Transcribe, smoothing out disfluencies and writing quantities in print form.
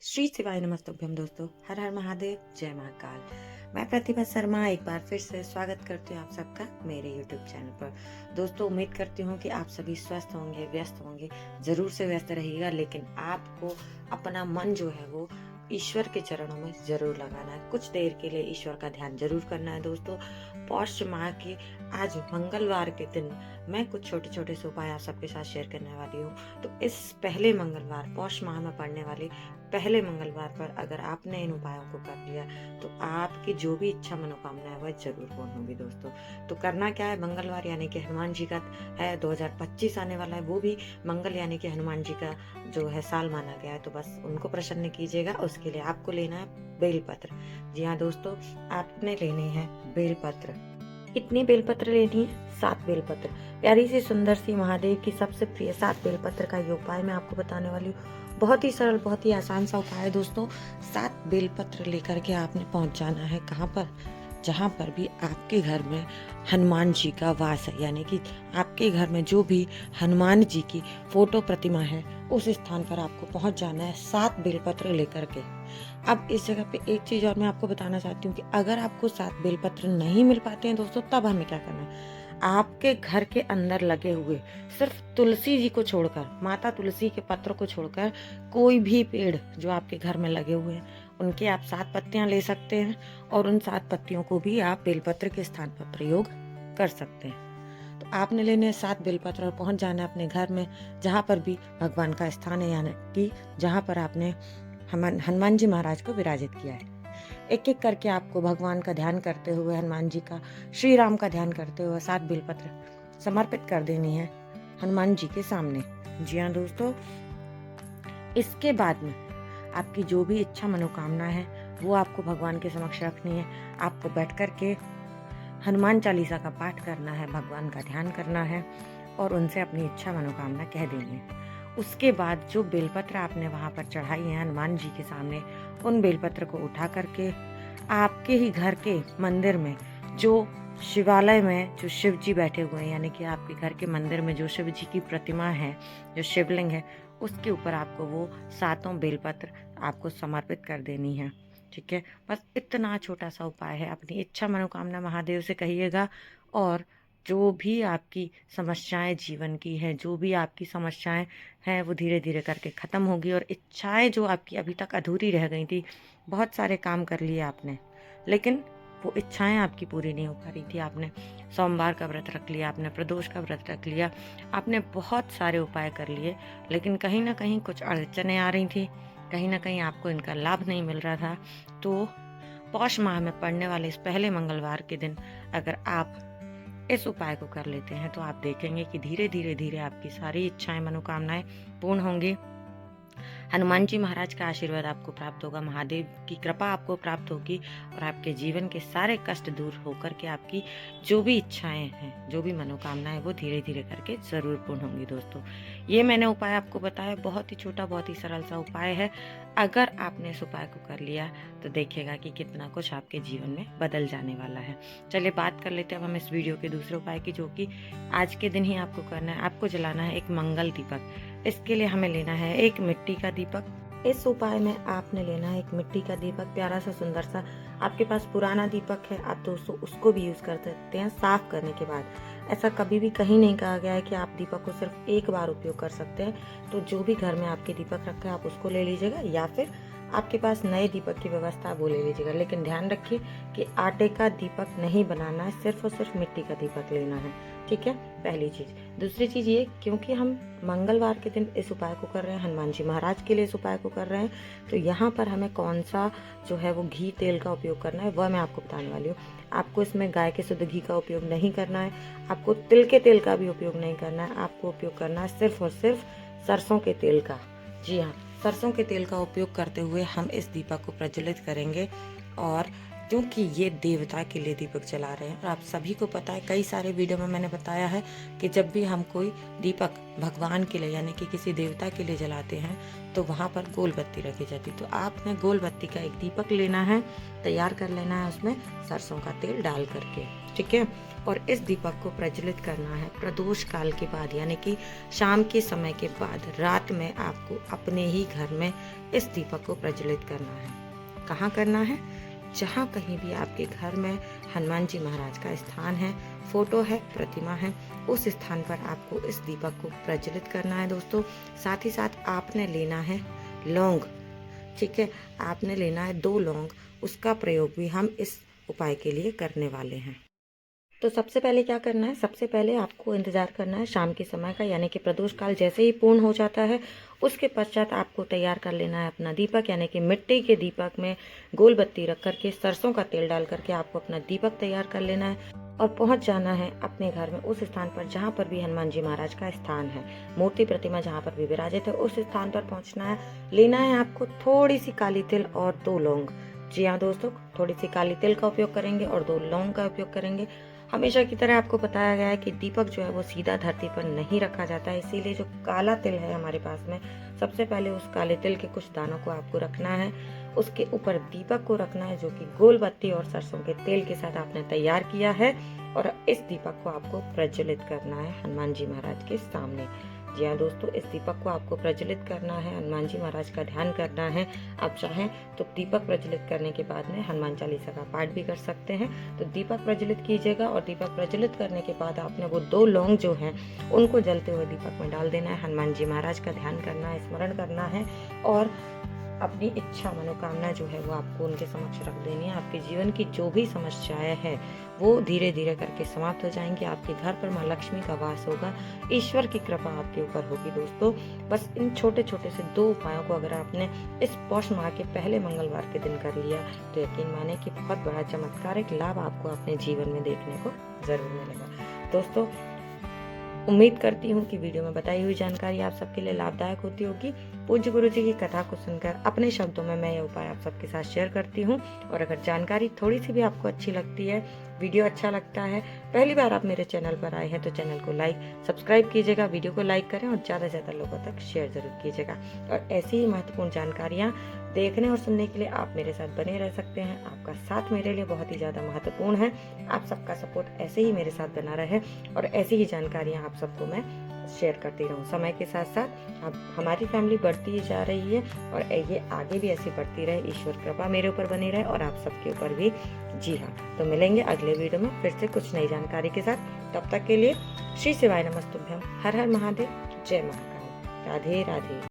श्री शिवाय नमस्तुभ्यम दोस्तों, हर हर महादेव, जय महाकाल। मैं प्रतिभा शर्मा एक बार फिर से स्वागत करती हूँ आप सबका मेरे YouTube चैनल पर। दोस्तों, उम्मीद करती हूँ कि आप सभी स्वस्थ होंगे, व्यस्त होंगे। जरूर से व्यस्त रहिएगा, लेकिन आपको अपना मन जो है वो ईश्वर के चरणों में जरूर लगाना है। कुछ देर के लिए ईश्वर का ध्यान जरूर करना है। दोस्तों, पौष माह के आज मंगलवार के दिन मैं कुछ छोटे छोटे से उपाय आप सबके साथ शेयर करने वाली हूँ। तो इस पहले मंगलवार, पौष माह में पड़ने वाले पहले मंगलवार पर अगर आपने इन उपायों को कर लिया तो आपकी जो भी इच्छा मनोकामना है वह जरूर पूर्ण होगी। दोस्तों, तो करना क्या है, मंगलवार यानी कि हनुमान जी का है, 2025 आने वाला है, वो भी मंगल यानी कि हनुमान जी का जो है साल माना गया है। तो बस उनको प्रसन्न कीजिएगा। उसके लिए आपको लेना है बेलपत्र। जी हाँ दोस्तों, आपने लेने हैं बेलपत्र। कितनी बेलपत्र लेनी है? 7 बेलपत्र। प्यारी सी सुंदर सी महादेव की सबसे प्रिय 7 बेलपत्र का ये उपाय मैं आपको बताने वाली हूँ। बहुत ही सरल, बहुत ही आसान सा उपाय है दोस्तों। 7 बेलपत्र लेकर के आपने पहुंच जाना है कहाँ पर? जहाँ पर भी आपके घर में हनुमान जी का वास है, यानी कि आपके घर में जो भी हनुमान जी की फोटो प्रतिमा है उस स्थान पर आपको पहुंच जाना है 7 बेलपत्र लेकर के। अब इस जगह पे एक चीज और मैं आपको बताना चाहती हूँ कि अगर आपको 7 बेलपत्र नहीं मिल पाते हैं दोस्तों, तब हमें क्या करना है, आपके घर के अंदर लगे हुए सिर्फ तुलसी जी को छोड़कर, माता तुलसी के पत्र को छोड़कर कोई भी पेड़ जो आपके घर में लगे हुए हैं उनके आप 7 पत्तियां ले सकते हैं और उन 7 पत्तियों को भी आप बेलपत्र के स्थान पर प्रयोग कर सकते हैं। तो आपने लेने 7 बेलपत्र और पहुंच जाना है अपने घर में जहाँ पर भी भगवान का स्थान है, यानी कि जहाँ पर आपने हनुमान जी महाराज को विराजित किया है। एक एक करके आपको भगवान का ध्यान करते हुए, हनुमान जी का, श्री राम का ध्यान करते हुए 7 बेलपत्र समर्पित कर देनी है हनुमान जी के सामने। जी हाँ दोस्तों, इसके बाद में आपकी जो भी इच्छा मनोकामना है वो आपको भगवान के समक्ष रखनी है। आपको बैठ कर के हनुमान चालीसा का पाठ करना है, भगवान का ध्यान करना है और उनसे अपनी इच्छा मनोकामना कह देनी है। उसके बाद जो बेलपत्र आपने वहां पर चढ़ाई है हनुमान जी के सामने, उन बेलपत्र को उठा करके आपके ही घर के मंदिर में, जो शिवालय में जो शिव जी बैठे हुए हैं, यानी कि आपके घर के मंदिर में जो शिव जी की प्रतिमा है, जो शिवलिंग है, उसके ऊपर आपको वो 7 बेलपत्र आपको समर्पित कर देनी है। ठीक है, बस इतना छोटा सा उपाय है। अपनी इच्छा मनोकामना महादेव से कहिएगा और जो भी आपकी समस्याएं जीवन की हैं, जो भी आपकी समस्याएं हैं, वो धीरे धीरे करके ख़त्म होगी। और इच्छाएं जो आपकी अभी तक अधूरी रह गई थी, बहुत सारे काम कर लिए आपने, लेकिन वो इच्छाएं आपकी पूरी नहीं हो पा रही थी। आपने सोमवार का व्रत रख लिया, आपने प्रदोष का व्रत रख लिया, आपने बहुत सारे उपाय कर लिए, लेकिन कहीं ना कहीं कुछ अड़चनें आ रही थी, कहीं ना कहीं आपको इनका लाभ नहीं मिल रहा था। तो पौष माह में पड़ने वाले इस पहले मंगलवार के दिन अगर आप इस उपाय को कर लेते हैं तो आप देखेंगे कि धीरे धीरे धीरे आपकी सारी इच्छाएं मनोकामनाएं पूर्ण होंगी। हनुमान जी महाराज का आशीर्वाद आपको प्राप्त होगा, महादेव की कृपा आपको प्राप्त होगी और आपके जीवन के सारे कष्ट दूर होकर के आपकी जो भी इच्छाएं हैं, जो भी मनोकामनाएं, वो धीरे धीरे करके जरूर पूर्ण होंगी। दोस्तों, ये मैंने उपाय आपको बताया, बहुत ही छोटा, बहुत ही सरल सा उपाय है। अगर आपने इस उपाय को कर लिया तो देखिएगा कि कितना कुछ आपके जीवन में बदल जाने वाला है। चलिए बात कर लेते हैं अब हम इस वीडियो के दूसरे उपाय की, जो कि आज के दिन ही आपको करना है। आपको जलाना है एक मंगल दीपक। इसके लिए हमें लेना है एक मिट्टी का दीपक। इस उपाय में आपने लेना है एक मिट्टी का दीपक, प्यारा सा सुंदर सा। आपके पास पुराना दीपक है, आप दोस्तों उसको भी यूज कर सकते हैं साफ करने के बाद। ऐसा कभी भी कहीं नहीं कहा गया है कि आप दीपक को सिर्फ एक बार उपयोग कर सकते हैं। तो जो भी घर में आपके दीपक रखा है आप उसको ले लीजिएगा, या फिर आपके पास नए दीपक की व्यवस्था वो ले लीजिएगा। लेकिन ध्यान रखिए कि आटे का दीपक नहीं बनाना है, सिर्फ और सिर्फ मिट्टी का दीपक लेना है। ठीक है, पहली चीज। दूसरी चीज ये, क्योंकि हम मंगलवार के दिन इस उपाय को कर रहे हैं, हनुमान जी महाराज के लिए इस उपाय को कर रहे हैं, तो यहाँ पर हमें कौन सा जो है वो घी तेल का उपयोग करना है वह मैं आपको बताने वाली हूँ। आपको इसमें गाय के शुद्ध घी का उपयोग नहीं करना है, आपको तिल के तेल का भी उपयोग नहीं करना है, आपको उपयोग करना है सिर्फ और सिर्फ सरसों के तेल का। जी हाँ, सरसों के तेल का उपयोग करते हुए हम इस दीपक को प्रज्वलित करेंगे और क्योंकि ये देवता के लिए दीपक जला रहे हैं। और आप सभी को पता है, कई सारे वीडियो में मैंने बताया है कि जब भी हम कोई दीपक भगवान के लिए यानी कि किसी देवता के लिए जलाते हैं तो वहाँ पर गोल बत्ती रखी जाती है। तो आपने गोल बत्ती का एक दीपक लेना है, तैयार कर लेना है, उसमें सरसों का तेल डाल करके, ठीक है। और इस दीपक को प्रज्वलित करना है प्रदोष काल के बाद, यानी कि शाम के समय के बाद रात में आपको अपने ही घर में इस दीपक को प्रज्वलित करना है। कहाँ करना है? जहाँ कहीं भी आपके घर में हनुमान जी महाराज का स्थान है, फोटो है, प्रतिमा है, उस स्थान पर आपको इस दीपक को प्रज्वलित करना है दोस्तों। साथ ही साथ आपने लेना है लौंग, ठीक है, आपने लेना है 2 लौंग। उसका प्रयोग भी हम इस उपाय के लिए करने वाले हैं। तो सबसे पहले क्या करना है? सबसे पहले आपको इंतज़ार करना है शाम के समय का, यानी कि प्रदोष काल जैसे ही पूर्ण हो जाता है उसके पश्चात आपको तैयार कर लेना है अपना दीपक, यानी कि मिट्टी के दीपक में गोल बत्ती रख करके सरसों का तेल डाल करके आपको अपना दीपक तैयार कर लेना है और पहुंच जाना है अपने घर में उस स्थान पर जहां पर भी हनुमान जी महाराज का स्थान है, मूर्ति प्रतिमा जहां पर भी विराजित है, उस स्थान पर पहुंचना है। लेना है आपको थोड़ी सी काली तिल और 2 लौंग। जी हाँ दोस्तों, थोड़ी सी काली तिल का उपयोग करेंगे और 2 लौंग का उपयोग करेंगे। हमेशा की तरह आपको बताया गया है कि दीपक जो है वो सीधा धरती पर नहीं रखा जाता है, इसीलिए जो काला तिल है हमारे पास में, सबसे पहले उस काले तिल के कुछ दानों को आपको रखना है, उसके ऊपर दीपक को रखना है जो कि गोल बत्ती और सरसों के तेल के साथ आपने तैयार किया है, और इस दीपक को आपको प्रज्वलित करना है हनुमान जी महाराज के सामने। जी हाँ दोस्तों, इस दीपक को आपको प्रज्वलित करना है, हनुमान जी महाराज का ध्यान करना है। आप चाहें तो दीपक प्रज्वलित करने के बाद में हनुमान चालीसा का पाठ भी कर सकते हैं। तो दीपक प्रज्वलित कीजिएगा और दीपक प्रज्वलित करने के बाद आपने वो 2 लौंग जो हैं उनको जलते हुए दीपक में डाल देना है। हनुमान जी महाराज का ध्यान करना है, स्मरण करना है और अपनी इच्छा मनोकामना जो है वो आपको उनके समक्ष रख देनी है। आपके जीवन की जो भी समस्याएं हैं वो धीरे धीरे करके समाप्त हो जाएंगी। आपके घर पर माँ लक्ष्मी का वास होगा, ईश्वर की कृपा आपके ऊपर होगी दोस्तों। बस इन छोटे छोटे से 2 उपायों को अगर आपने इस पौष माह के पहले मंगलवार के दिन कर लिया तो यकीन माने कि बहुत बड़ा चमत्कारिक लाभ आपको अपने जीवन में देखने को जरूर मिलेगा। दोस्तों, उम्मीद करती हूँ कि वीडियो में बताई हुई जानकारी आप सबके लिए लाभदायक होती होगी। पूज्य गुरु जी की कथा को सुनकर अपने शब्दों में मैं ये उपाय आप सबके साथ शेयर करती हूँ। और अगर जानकारी थोड़ी सी भी आपको अच्छी लगती है, वीडियो अच्छा लगता है, पहली बार आप मेरे चैनल पर आए हैं तो चैनल को सब्सक्राइब कीजिएगा, वीडियो को लाइक करें और ज़्यादा से ज़्यादा लोगों तक शेयर जरूर कीजिएगा। और ऐसी ही महत्वपूर्ण जानकारियाँ देखने और सुनने के लिए आप मेरे साथ बने रह सकते हैं। आपका साथ मेरे लिए बहुत ही ज़्यादा महत्वपूर्ण है। आप सबका सपोर्ट ऐसे ही मेरे साथ बना रहे और ऐसी ही जानकारियाँ आप सबको मैं शेयर करती रहूँ। समय के साथ साथ अब हमारी फैमिली बढ़ती ही जा रही है और ये आगे भी ऐसी बढ़ती रहे, ईश्वर कृपा मेरे ऊपर बनी रहे और आप सबके ऊपर भी। जी हाँ, तो मिलेंगे अगले वीडियो में फिर से कुछ नई जानकारी के साथ। तब तक के लिए श्री शिवाय नमस्तुभ्यम, हर हर महादेव, जय महाकाल, राधे राधे।